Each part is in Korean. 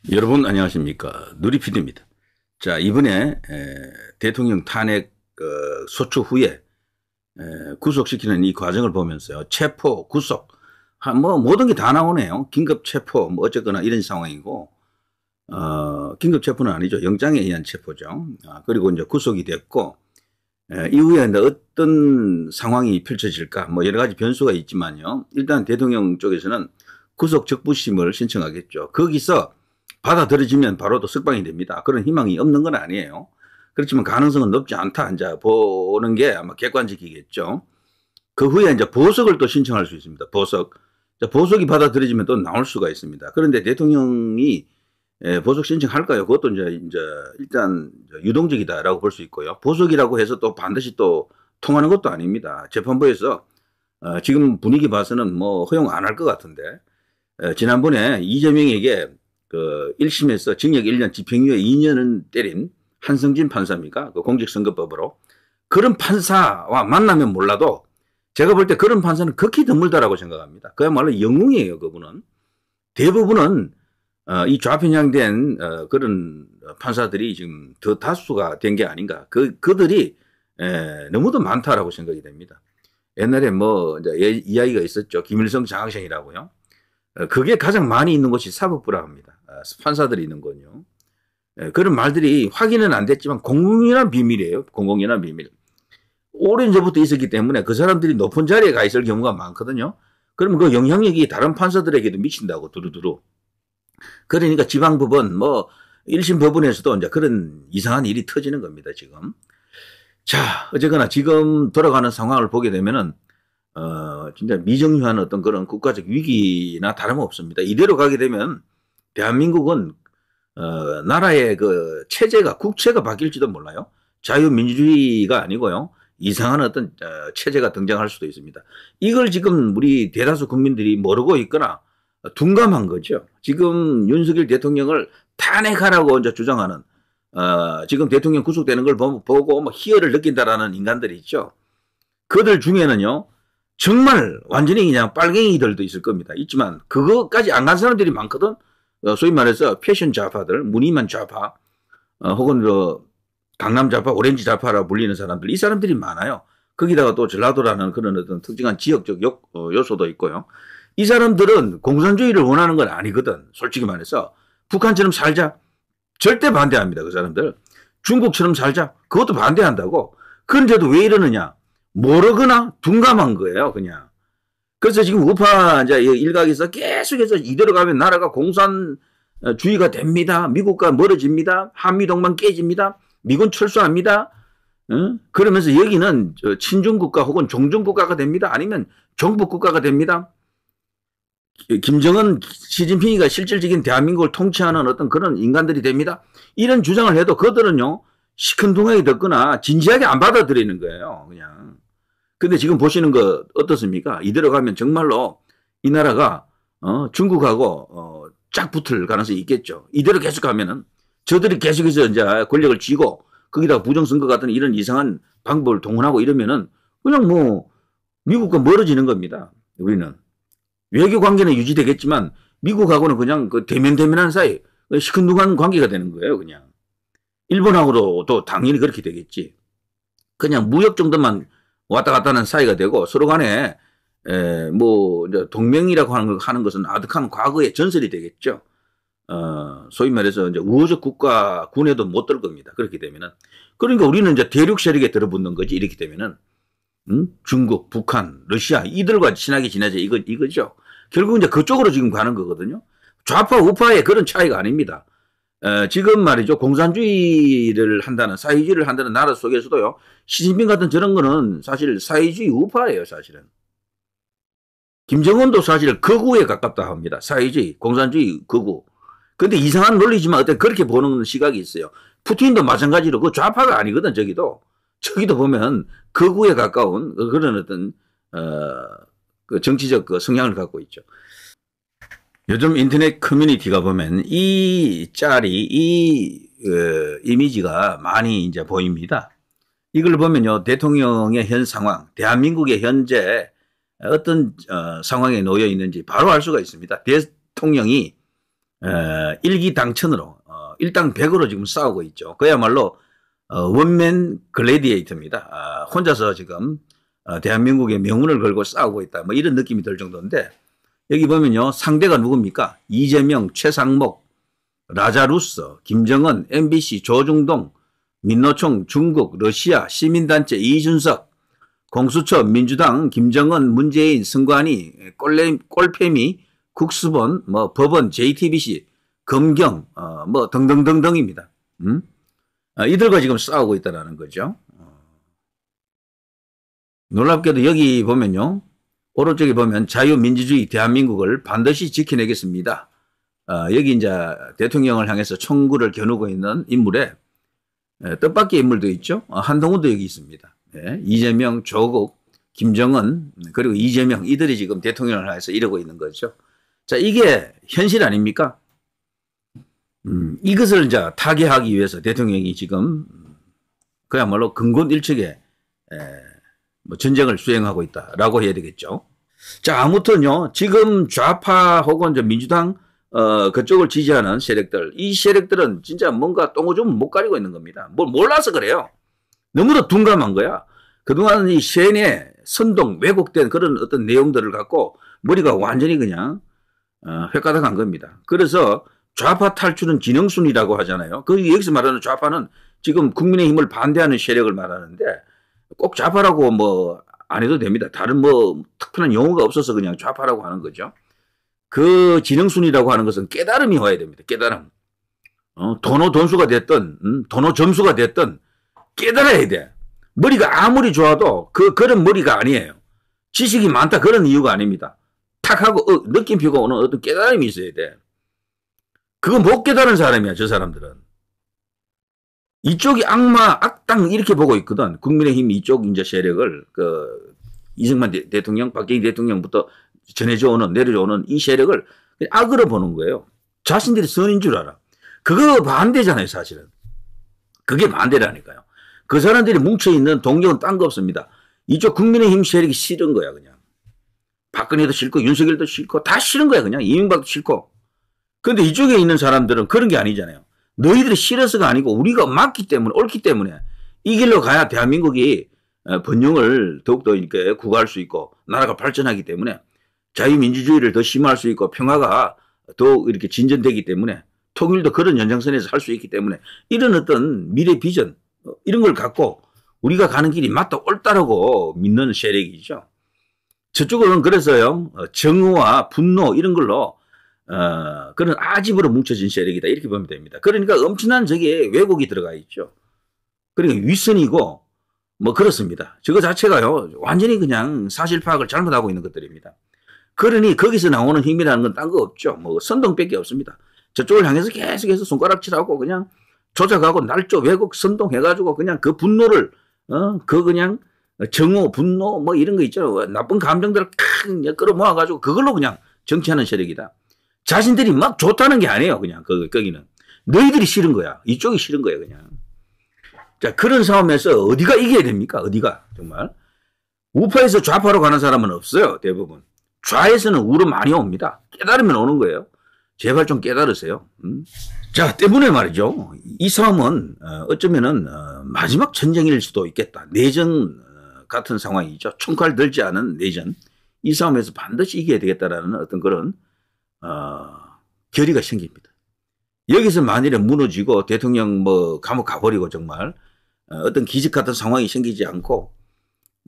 여러분 안녕하십니까. 누리PD입니다. 자, 이번에 대통령 탄핵 소추 후에 구속시키는 이 과정을 보면서요. 체포, 구속, 뭐 모든 게 다 나오네요. 긴급 체포, 뭐 어쨌거나 이런 상황이고, 긴급 체포는 아니죠. 영장에 의한 체포죠. 그리고 이제 구속이 됐고, 이후에 어떤 상황이 펼쳐질까, 뭐 여러 가지 변수가 있지만요. 일단 대통령 쪽에서는 구속 적부심을 신청하겠죠. 거기서 받아들여지면 바로 또 석방이 됩니다. 그런 희망이 없는 건 아니에요. 그렇지만 가능성은 높지 않다. 이제 보는 게 아마 객관적이겠죠. 그 후에 이제 보석을 또 신청할 수 있습니다. 보석. 보석이 받아들여지면 또 나올 수가 있습니다. 그런데 대통령이 보석 신청할까요? 그것도 이제 일단 유동적이다라고 볼 수 있고요. 보석이라고 해서 또 반드시 또 통하는 것도 아닙니다. 재판부에서 지금 분위기 봐서는 뭐 허용 안 할 것 같은데, 지난번에 이재명에게 그 1심에서 징역 1년 집행유예 2년을 때린 한성진 판사입니까? 그 공직선거법으로. 그런 판사와 만나면 몰라도 제가 볼 때 그런 판사는 극히 드물다라고 생각합니다. 그야말로 영웅이에요, 그분은. 대부분은 이 좌편향된 그런 판사들이 지금 더 다수가 된 게 아닌가. 그들이 너무도 많다라고 생각이 됩니다. 옛날에 뭐 이제 이야기가 있었죠. 김일성 장학생이라고요. 그게 가장 많이 있는 곳이 사법부라 합니다. 판사들이 있는 건요. 그런 말들이 확인은 안 됐지만 공공연한 비밀이에요. 공공연한 비밀. 오랜 전부터 있었기 때문에 그 사람들이 높은 자리에 가 있을 경우가 많거든요. 그러면 그 영향력이 다른 판사들에게도 미친다고 두루두루. 그러니까 지방법원 뭐 1심 법원에서도 이제 그런 이상한 일이 터지는 겁니다, 지금. 자, 어쨌거나 지금 돌아가는 상황을 보게 되면은 진짜 미정유한 어떤 그런 국가적 위기나 다름없습니다. 이대로 가게 되면 대한민국은 나라의 그 체제가 국채가 바뀔지도 몰라요. 자유민주주의가 아니고요. 이상한 어떤 체제가 등장할 수도 있습니다. 이걸 지금 우리 대다수 국민들이 모르고 있거나 둔감한 거죠. 지금 윤석열 대통령을 탄핵하라고 이제 주장하는 지금 대통령 구속되는 걸 보고 뭐 희열을 느낀다라는 인간들이 있죠. 그들 중에는요. 정말 완전히 그냥 빨갱이들도 있을 겁니다. 있지만 그거까지 안 간 사람들이 많거든. 소위 말해서 패션 좌파들, 무늬만 좌파, 혹은 강남 좌파, 오렌지 좌파라 불리는 사람들, 이 사람들이 많아요. 거기다가 또 전라도라는 그런 어떤 특정한 지역적 요소도 있고요. 이 사람들은 공산주의를 원하는 건 아니거든. 솔직히 말해서 북한처럼 살자. 절대 반대합니다. 그 사람들. 중국처럼 살자. 그것도 반대한다고. 그런데도 왜 이러느냐. 모르거나 둔감한 거예요, 그냥. 그래서 지금 우파 이제 일각에서 계속해서 이대로 가면 나라가 공산주의가 됩니다. 미국과 멀어집니다. 한미동맹 깨집니다. 미군 철수합니다. 그러면서 여기는 친중국가 혹은 종중국가가 됩니다. 아니면 종북국가가 됩니다. 김정은, 시진핑이가 실질적인 대한민국을 통치하는 어떤 그런 인간들이 됩니다. 이런 주장을 해도 그들은요, 시큰둥하게 듣거나 진지하게 안 받아들이는 거예요, 그냥. 근데 지금 보시는 거 어떻습니까? 이대로 가면 정말로 이 나라가 중국하고 쫙 붙을 가능성이 있겠죠. 이대로 계속 가면은 저들이 계속해서 이제 권력을 쥐고 거기다가 부정선거 같은 이런 이상한 방법을 동원하고 이러면은 그냥 뭐 미국과 멀어지는 겁니다. 우리는 외교 관계는 유지되겠지만 미국하고는 그냥 그 대면대면한 사이 시큰둥한 관계가 되는 거예요. 그냥 일본하고도 당연히 그렇게 되겠지. 그냥 무역 정도만 왔다 갔다 하는 사이가 되고 서로 간에 뭐 이제 동맹이라고 하는 것은 아득한 과거의 전설이 되겠죠. 소위 말해서 이제 우호적 국가 군에도 못 들 겁니다. 그렇게 되면은. 그러니까 우리는 이제 대륙 세력에 들어붙는 거지. 이렇게 되면은 중국, 북한, 러시아 이들과 친하게 지내자 이거죠. 결국 이제 그쪽으로 지금 가는 거거든요. 좌파 우파의 그런 차이가 아닙니다. 지금 말이죠. 공산주의를 한다는, 사회주의를 한다는 나라 속에서도요. 시진핑 같은 저런 거는 사실 사회주의 우파예요, 사실은. 김정은도 사실 극우에 가깝다 합니다. 사회주의, 공산주의 극우. 근데 이상한 논리지만 어떤 그렇게 보는 시각이 있어요. 푸틴도 마찬가지로 그 좌파가 아니거든, 저기도. 저기도 보면 극우에 가까운 그런 어떤, 그 정치적 그 성향을 갖고 있죠. 요즘 인터넷 커뮤니티가 보면 이 짤이, 이미지가 많이 이제 보입니다. 이걸 보면요, 대통령의 현 상황, 대한민국의 현재 어떤 상황에 놓여 있는지 바로 알 수가 있습니다. 대통령이 일기당천으로 일당백으로 지금 싸우고 있죠. 그야말로 원맨 글래디에이터입니다. 혼자서 지금 대한민국의 명운을 걸고 싸우고 있다. 뭐 이런 느낌이 들 정도인데 여기 보면요. 상대가 누굽니까? 이재명, 최상목, 라자루스, 김정은, MBC, 조중동, 민노총, 중국, 러시아, 시민단체, 이준석, 공수처, 민주당, 김정은, 문재인, 선관위, 꼴패미, 국수본, 뭐 법원, JTBC, 검경, 뭐 등등등등입니다. 이들과 지금 싸우고 있다는 거죠. 놀랍게도 여기 보면요. 오른쪽에 보면 자유민주주의 대한민국을 반드시 지켜내겠습니다. 여기 이제 대통령을 향해서 총구를 겨누고 있는 인물에 뜻밖의 인물도 있죠. 한동훈도 여기 있습니다. 네, 이재명, 조국, 김정은 그리고 이재명 이들이 지금 대통령을 향해서 이러고 있는 거죠. 자, 이게 현실 아닙니까? 이것을 이제 타개하기 위해서 대통령이 지금 그야말로 근곤일척에 뭐 전쟁을 수행하고 있다라고 해야 되겠죠. 자, 아무튼요, 지금 좌파 혹은 이제 민주당 그쪽을 지지하는 세력들, 이 세력들은 진짜 뭔가 똥오줌 못 가리고 있는 겁니다. 뭘 몰라서 그래요. 너무도 둔감한 거야. 그동안 이 세뇌, 선동, 왜곡된 그런 어떤 내용들을 갖고 머리가 완전히 그냥 획가닥한 겁니다. 그래서 좌파 탈출은 진영순이라고 하잖아요. 여기서 말하는 좌파는 지금 국민의힘을 반대하는 세력을 말하는데 꼭 좌파라고 뭐 안 해도 됩니다. 다른 뭐 특별한 용어가 없어서 그냥 좌파라고 하는 거죠. 그 진영순이라고 하는 것은 깨달음이 와야 됩니다. 깨달음. 도노 돈수가 됐든 도노 점수가 됐든 깨달아야 돼. 머리가 아무리 좋아도 그런 머리가 아니에요. 지식이 많다 그런 이유가 아닙니다. 탁 하고 느낌표가 오는 어떤 깨달음이 있어야 돼. 그거 못 깨달은 사람이야, 저 사람들은. 이쪽이 악마, 악당 이렇게 보고 있거든. 국민의힘 이쪽 이제 세력을 이승만 대통령, 박정희 대통령부터 전해져 오는, 내려져 오는 이 세력을 악으로 보는 거예요. 자신들이 선인 줄 알아. 그거 반대잖아요, 사실은. 그게 반대라니까요. 그 사람들이 뭉쳐있는 동력은 딴 거 없습니다. 이쪽 국민의힘 세력이 싫은 거야, 그냥. 박근혜도 싫고, 윤석열도 싫고, 다 싫은 거야, 그냥. 이명박도 싫고. 근데 이쪽에 있는 사람들은 그런 게 아니잖아요. 너희들이 싫어서가 아니고 우리가 맞기 때문에, 옳기 때문에 이 길로 가야 대한민국이 번영을 더욱더 이렇게 구가할 수 있고 나라가 발전하기 때문에 자유민주주의를 더 심화할 수 있고 평화가 더 이렇게 진전되기 때문에 통일도 그런 연장선에서 할 수 있기 때문에 이런 어떤 미래 비전 이런 걸 갖고 우리가 가는 길이 맞다 옳다라고 믿는 세력이죠. 저쪽은 그래서요 정의와 분노 이런 걸로 그런 아집으로 뭉쳐진 세력이다. 이렇게 보면 됩니다. 그러니까 엄청난 저게 왜곡이 들어가 있죠. 그러니까 윗선이고, 뭐 그렇습니다. 저거 자체가요, 완전히 그냥 사실 파악을 잘못하고 있는 것들입니다. 그러니 거기서 나오는 힘이라는 건 딴 거 없죠. 뭐 선동밖에 없습니다. 저쪽을 향해서 계속해서 손가락질하고 그냥 조작하고 날조, 왜곡, 선동해가지고 그냥 그 분노를, 그냥 정오, 분노, 뭐 이런 거 있죠. 나쁜 감정들을 끌어모아가지고 그걸로 그냥 정치하는 세력이다. 자신들이 막 좋다는 게 아니에요. 그냥 거기는. 너희들이 싫은 거야. 이쪽이 싫은 거야 그냥. 자, 그런 싸움에서 어디가 이겨야 됩니까? 어디가 정말. 우파에서 좌파로 가는 사람은 없어요. 대부분. 좌에서는 우로 많이 옵니다. 깨달으면 오는 거예요. 제발 좀 깨달으세요. 자, 때문에 말이죠. 이 싸움은 어쩌면은 마지막 전쟁일 수도 있겠다. 내전 같은 상황이죠. 총칼 들지 않은 내전. 이 싸움에서 반드시 이겨야 되겠다라는 어떤 그런 결의가 생깁니다. 여기서 만일에 무너지고 대통령 뭐 감옥 가버리고 정말 어떤 기적 같은 상황이 생기지 않고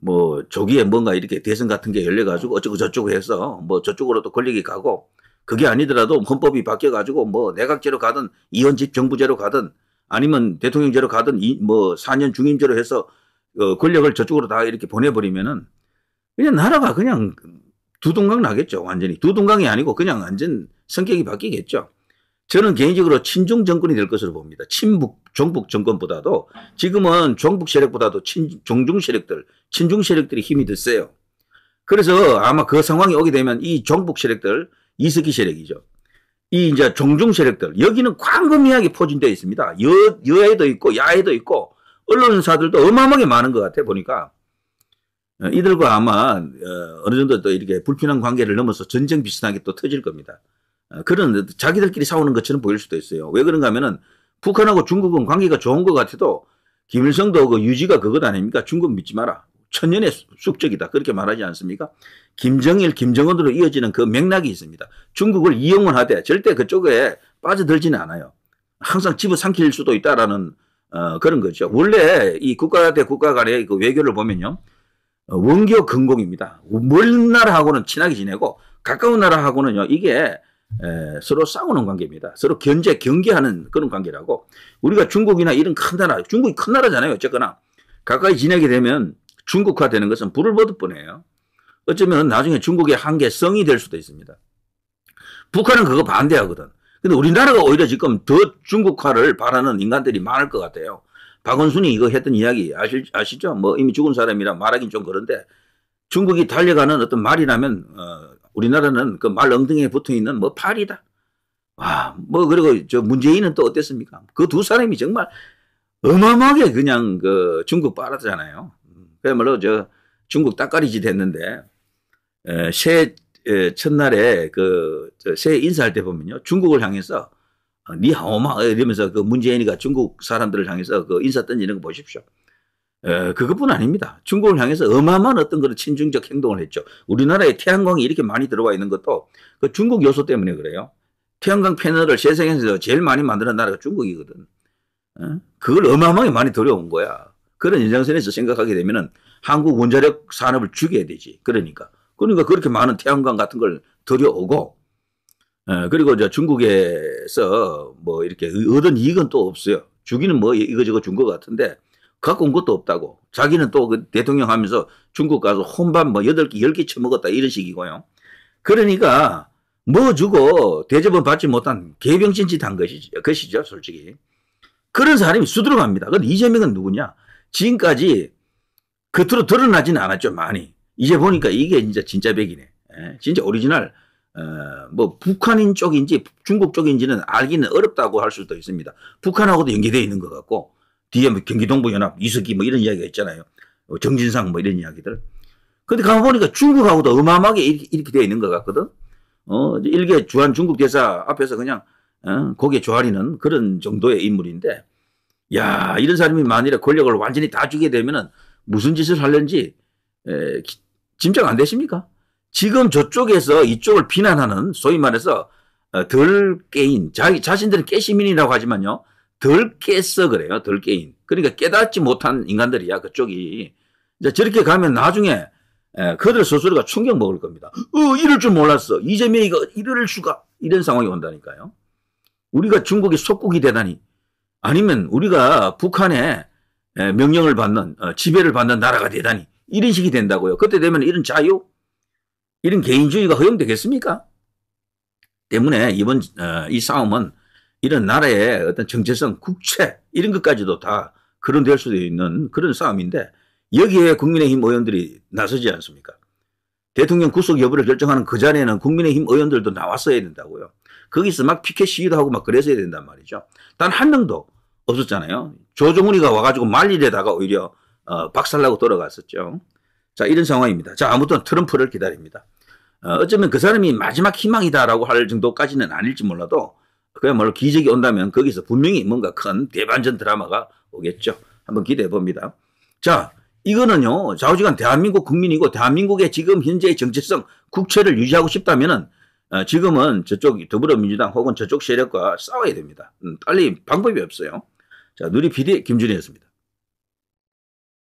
뭐 조기에 뭔가 이렇게 대선 같은 게 열려가지고 어쩌고 저쩌고 해서 뭐 저쪽으로도 권력이 가고 그게 아니더라도 헌법이 바뀌어가지고 뭐 내각제로 가든 이원집 정부제로 가든 아니면 대통령제로 가든 뭐 4년 중임제로 해서 권력을 저쪽으로 다 이렇게 보내버리면은 그냥 나라가 그냥 두동강 나겠죠. 완전히. 두동강이 아니고 그냥 완전 성격이 바뀌겠죠. 저는 개인적으로 친중 정권이 될 것으로 봅니다. 친북, 종북 정권보다도 지금은 종북 세력보다도 종중 세력들, 친중 세력들이 힘이 더 세요. 그래서 아마 그 상황이 오게 되면 이 종북 세력들, 이석기 세력이죠. 이 이제 종중 세력들, 여기는 광범위하게 포진되어 있습니다. 여야에도 있고 야에도 있고 언론사들도 어마어마하게 많은 것 같아 보니까. 이들과 아마 어느 정도 또 이렇게 불편한 관계를 넘어서 전쟁 비슷하게 또 터질 겁니다. 그런 자기들끼리 싸우는 것처럼 보일 수도 있어요. 왜 그런가 하면은 북한하고 중국은 관계가 좋은 것 같아도 김일성도 그 유지가 그것 아닙니까? 중국 믿지 마라. 천년의 숙적이다. 그렇게 말하지 않습니까? 김정일, 김정은으로 이어지는 그 맥락이 있습니다. 중국을 이용은 하되 절대 그쪽에 빠져들지는 않아요. 항상 집어삼킬 수도 있다라는 그런 거죠. 원래 이 국가 대 국가 간의 그 외교를 보면요. 원교 근공입니다. 먼 나라하고는 친하게 지내고 가까운 나라하고는요. 이게 서로 싸우는 관계입니다. 서로 경계하는 그런 관계라고. 우리가 중국이나 이런 큰 나라, 중국이 큰 나라잖아요. 어쨌거나 가까이 지내게 되면 중국화 되는 것은 불을 보듯 뻔해요. 어쩌면 나중에 중국의 한계성이 될 수도 있습니다. 북한은 그거 반대하거든. 근데 우리나라가 오히려 지금 더 중국화를 바라는 인간들이 많을 것 같아요. 박원순이 이거 했던 이야기 아시죠? 뭐 이미 죽은 사람이라 말하긴 좀 그런데 중국이 달려가는 어떤 말이라면 우리나라는 그 말 엉덩이에 붙어 있는 뭐 팔이다. 와, 뭐 그리고 저 문재인은 또 어땠습니까? 그 두 사람이 정말 어마어마하게 그냥 그 중국 빨았잖아요. 그야말로 저 중국 따까리짓 했는데 새해 첫날에 그 새해 인사할 때 보면요 중국을 향해서 니하오마 이러면서 그 문재인이가 중국 사람들을 향해서 그 인사 던지는 거 보십시오. 그것뿐 아닙니다. 중국을 향해서 어마어마한 어떤 그런 친중적 행동을 했죠. 우리나라에 태양광이 이렇게 많이 들어와 있는 것도 그 중국 요소 때문에 그래요. 태양광 패널을 세상에서 제일 많이 만드는 나라가 중국이거든. 그걸 어마어마하게 많이 들여온 거야. 그런 연장선에서 생각하게 되면은 한국 원자력 산업을 죽여야 되지. 그러니까 그렇게 많은 태양광 같은 걸 들여오고, 그리고 저 중국에서 뭐 이렇게 얻은 이익은 또 없어요. 주기는 뭐 이거저거 준 것 같은데 갖고 온 것도 없다고. 자기는 또 그 대통령 하면서 중국 가서 혼밥 뭐 8개, 10개 처먹었다 이런 식이고요. 그러니까 뭐 주고 대접은 받지 못한 개병신 짓 한 것이죠, 솔직히. 그런 사람이 수두룩합니다. 근데 이재명은 누구냐? 지금까지 겉으로 드러나지는 않았죠, 많이. 이제 보니까 이게 진짜 백이네. 진짜 오리지널, 뭐, 북한인 쪽인지 중국 쪽인지는 알기는 어렵다고 할 수도 있습니다. 북한하고도 연계되어 있는 것 같고, 뒤에 뭐 경기동부연합, 이석기 뭐 이런 이야기가 있잖아요. 정진상 뭐 이런 이야기들. 근데 가보니까 중국하고도 어마어마하게 이렇게 되어 있는 것 같거든. 일개 주한 중국 대사 앞에서 그냥, 고개 조아리는 그런 정도의 인물인데, 야, 이런 사람이 만일에 권력을 완전히 다 주게 되면은 무슨 짓을 하려는지, 짐작 안 되십니까? 지금 저쪽에서 이쪽을 비난하는 소위 말해서 덜 깨인, 자신들은 깨시민이라고 하지만요. 덜 깼어 그래요. 덜 깨인. 그러니까 깨닫지 못한 인간들이야. 그쪽이. 이제 저렇게 가면 나중에 그들 스스로가 충격 먹을 겁니다. 이럴 줄 몰랐어. 이재명이가 이럴 수가. 이런 상황이 온다니까요. 우리가 중국의 속국이 되다니. 아니면 우리가 북한의 명령을 받는, 지배를 받는 나라가 되다니. 이런 식이 된다고요. 그때 되면 이런 자유, 이런 개인주의가 허용되겠습니까? 때문에 이번 이 싸움은 이런 나라의 어떤 정체성, 국채 이런 것까지도 다 거론될 수도 있는 그런 싸움인데 여기에 국민의힘 의원들이 나서지 않습니까? 대통령 구속 여부를 결정하는 그 자리에는 국민의힘 의원들도 나왔어야 된다고요. 거기서 막 피켓 시위도 하고 막 그랬어야 된단 말이죠. 단 한 명도 없었잖아요. 조정훈이가 와가지고 말리려다가 오히려 박살나고 돌아갔었죠. 자, 이런 상황입니다. 자, 아무튼 트럼프를 기다립니다. 어쩌면 그 사람이 마지막 희망이다라고 할 정도까지는 아닐지 몰라도 그야말로 기적이 온다면 거기서 분명히 뭔가 큰 대반전 드라마가 오겠죠. 한번 기대해 봅니다. 자, 이거는요, 좌우지간 대한민국 국민이고 대한민국의 지금 현재의 정체성, 국채를 유지하고 싶다면은 지금은 저쪽 더불어민주당 혹은 저쪽 세력과 싸워야 됩니다. 빨리 방법이 없어요. 자, 누리 PD 김준희였습니다.